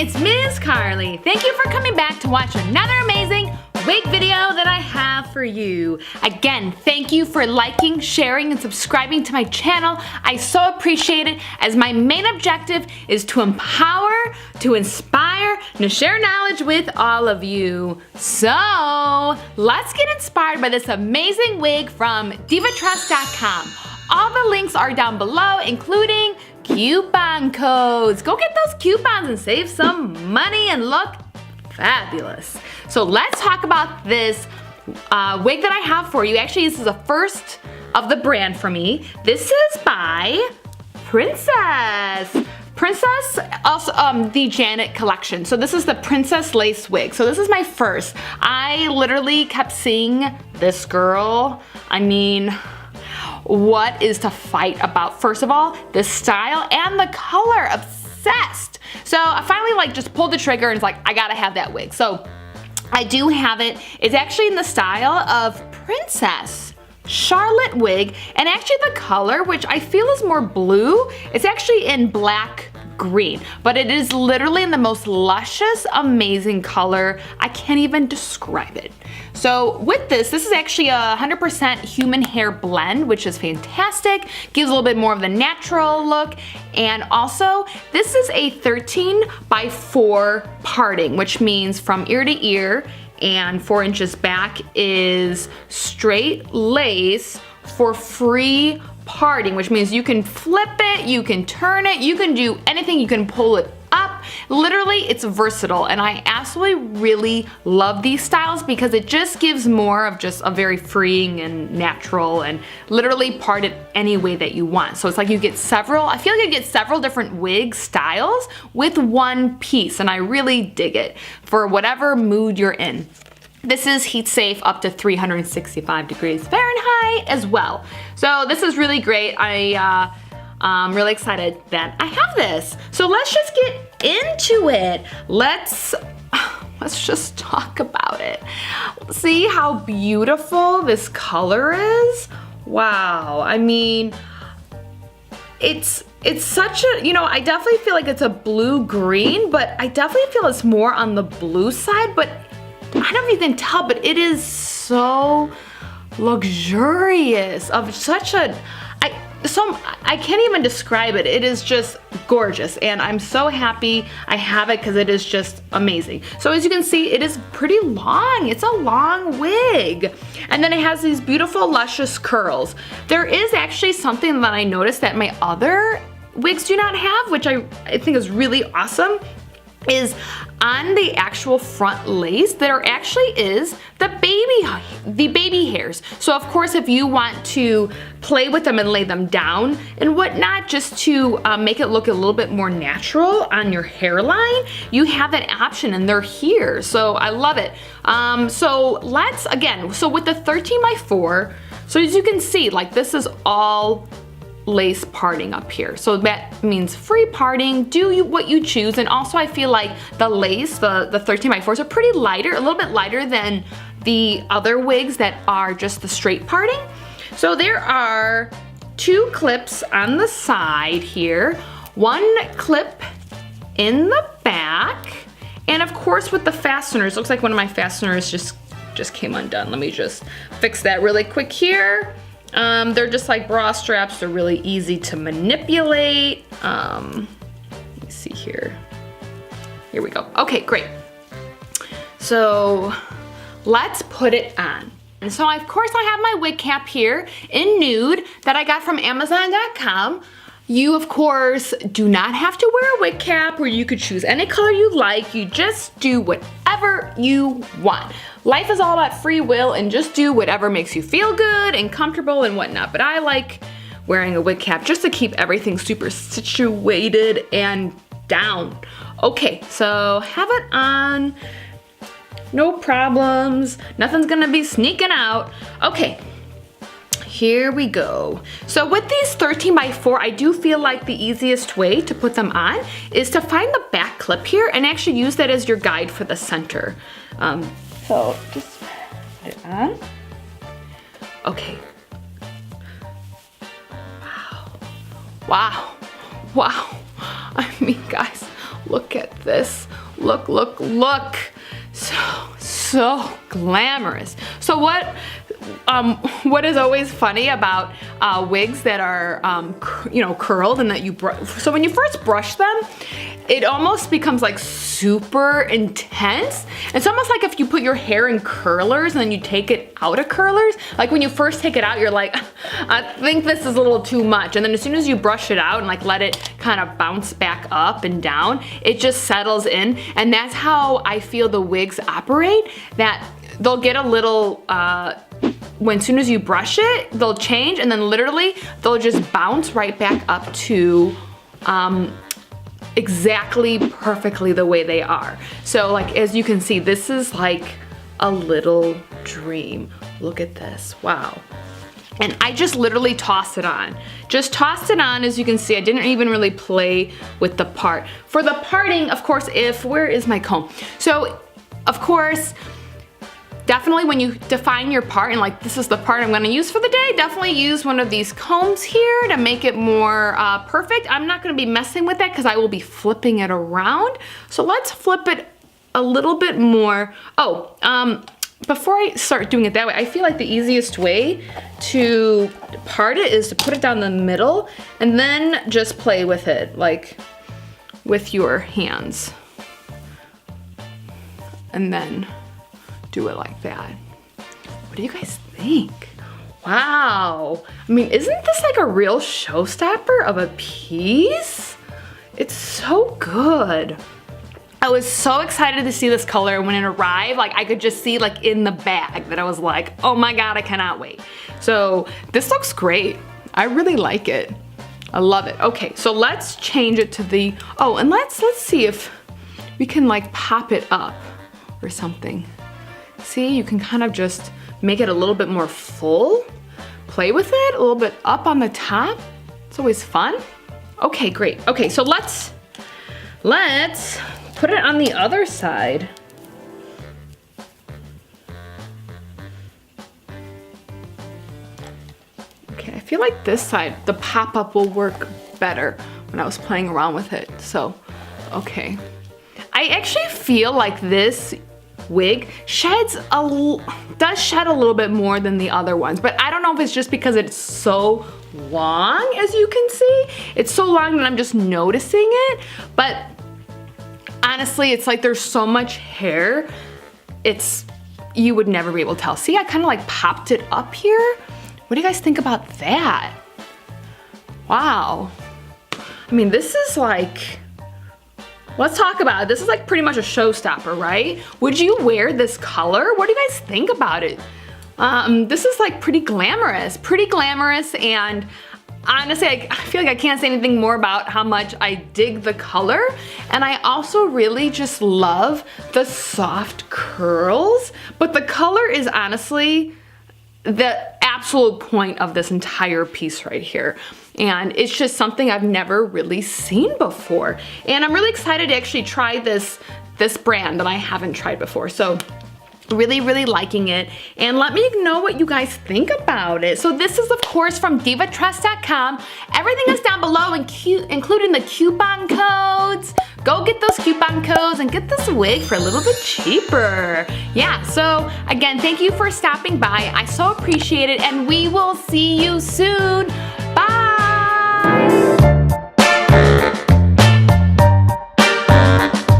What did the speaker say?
it's Miss Carly. Thank you for coming back to watch another amazing wig video that I have for you. Again, thank you for liking, sharing, and subscribing to my channel. I so appreciate it, as my main objective is to empower, to inspire, and to share knowledge with all of you. So, let's get inspired by this amazing wig from divatrust.com. All the links are down below, including coupon codes. Go get those coupons and save some money and look fabulous. So let's talk about this wig that I have for you. Actually, this is a first of the brand for me. This is by Princess, also the Janet collection. So this is the Princess Lace wig. So this is my first. I literally kept seeing this girl. I mean, what is to fight about? First of all, the style and the color, obsessed. So I finally just pulled the trigger and it's like, I gotta have that wig. So I do have it. It's actually in the style of Princess Charlotte wig, and actually the color, which I feel is more blue, it's actually in black green, but it is literally in the most luscious, amazing color. I can't even describe it. So with this is actually a 100% human hair blend, which is fantastic. Gives a little bit more of the natural look. And also, this is a 13x4 parting, which means from ear to ear and 4 inches back is straight lace for free parting, which means you can flip it, you can turn it, you can do anything, you can pull it up. Literally, it's versatile, and I absolutely really love these styles because it just gives more of just a very freeing and natural, and literally part it any way that you want. So it's like you get several, I feel like you get several different wig styles with one piece, and I really dig it for whatever mood you're in. This is heat safe up to 365 degrees Fahrenheit as well. So this is really great. I'm really excited that I have this. So let's just get into it. Let's just talk about it. See how beautiful this color is? Wow, I mean, it's such a, you know, I definitely feel like it's a blue-green, but I definitely feel it's more on the blue side, but I don't know if you can tell, but it is so luxurious, of such a, I can't even describe it. It is just gorgeous, and I'm so happy I have it because it is just amazing. So as you can see, it is pretty long. It's a long wig. And then it has these beautiful luscious curls. There is actually something that I noticed that my other wigs do not have, which I think is really awesome, is on the actual front lace, there actually is the baby hairs. So of course, if you want to play with them and lay them down and whatnot, just to make it look a little bit more natural on your hairline, you have that option, and they're here. So I love it. So let's, again, so with the 13x4, so as you can see, like, this is all lace parting up here. So that means free parting, do what you choose. And also I feel like the lace, the 13x4s are pretty lighter, a little bit lighter than the other wigs that are just the straight parting. So there are 2 clips on the side here, 1 clip in the back, and of course with the fasteners, looks like one of my fasteners just came undone. Let me just fix that really quick here. They're just like bra straps. They're really easy to manipulate. Let me see here. Here we go. Okay, great. So let's put it on. And so of course I have my wig cap here in nude that I got from Amazon.com. You, of course, do not have to wear a wig cap, or you could choose any color you like. You just do whatever you want. Life is all about free will, and just do whatever makes you feel good and comfortable and whatnot. But I like wearing a wig cap just to keep everything super situated and down. Okay, so have it on. No problems. Nothing's gonna be sneaking out. Okay. Here we go. So with these 13x4, I do feel like the easiest way to put them on is to find the back clip here and actually use that as your guide for the center. So just put it on. Okay. Wow. Wow. Wow. I mean, guys, Look at this. Look, look, look. So glamorous. So what is always funny about wigs that are you know, curled and that you so when you first brush them, it almost becomes like super intense. It's almost like if you put your hair in curlers and then you take it out of curlers. Like when you first take it out, you're like, I think this is a little too much. And then as soon as you brush it out and like let it kind of bounce back up and down, it just settles in. And that's how I feel the wigs operate, that they'll get a little, when as soon as you brush it, they'll change, and then literally they'll just bounce right back up to exactly perfectly the way they are. So like, as you can see, this is like a little dream. Look at this, wow. And I just literally tossed it on. Just tossed it on, as you can see. I didn't even really play with the part. For the parting, of course, where is my comb? So, of course, definitely when you define your part and like, this is the part I'm gonna use for the day, definitely use one of these combs here to make it more perfect. I'm not gonna be messing with that because I will be flipping it around. So let's flip it a little bit more. Oh, before I start doing it that way, I feel like the easiest way to part it is to put it down the middle and then just play with it, like with your hands. And then do it like that. What do you guys think? Wow. I mean, isn't this like a real showstopper of a piece? It's so good. I was so excited to see this color when it arrived. Like I could just see like in the bag that I was like, oh my God, I cannot wait. So this looks great. I really like it. I love it. Okay, so let's change it to the, oh, and let's see if we can like pop it up or something. See, you can kind of just make it a little bit more full. Play with it, a little bit up on the top. It's always fun. Okay, great. Okay, so let's put it on the other side. Okay, I feel like this side, the pop-up will work better when I was playing around with it. So, okay. I actually feel like this wig does shed a little bit more than the other ones, but I don't know if it's just because it's so long, as you can see. It's so long that I'm just noticing it, but honestly, it's like there's so much hair, you would never be able to tell. See, I kind of like popped it up here. What do you guys think about that? Wow. I mean, this is like, let's talk about it. This is like pretty much a showstopper, right? Would you wear this color? What do you guys think about it? This is like pretty glamorous, and honestly, I feel like I can't say anything more about how much I dig the color. And I also really just love the soft curls, but the color is honestly the absolute point of this entire piece right here. And it's just something I've never really seen before. And I'm really excited to actually try this brand that I haven't tried before. So really, really liking it. And let me know what you guys think about it. So this is, of course, from divatrust.com. Everything is down below, including the coupon codes. Go get those coupon codes and get this wig for a little bit cheaper. Yeah, so again, thank you for stopping by. I so appreciate it, and we will see you soon.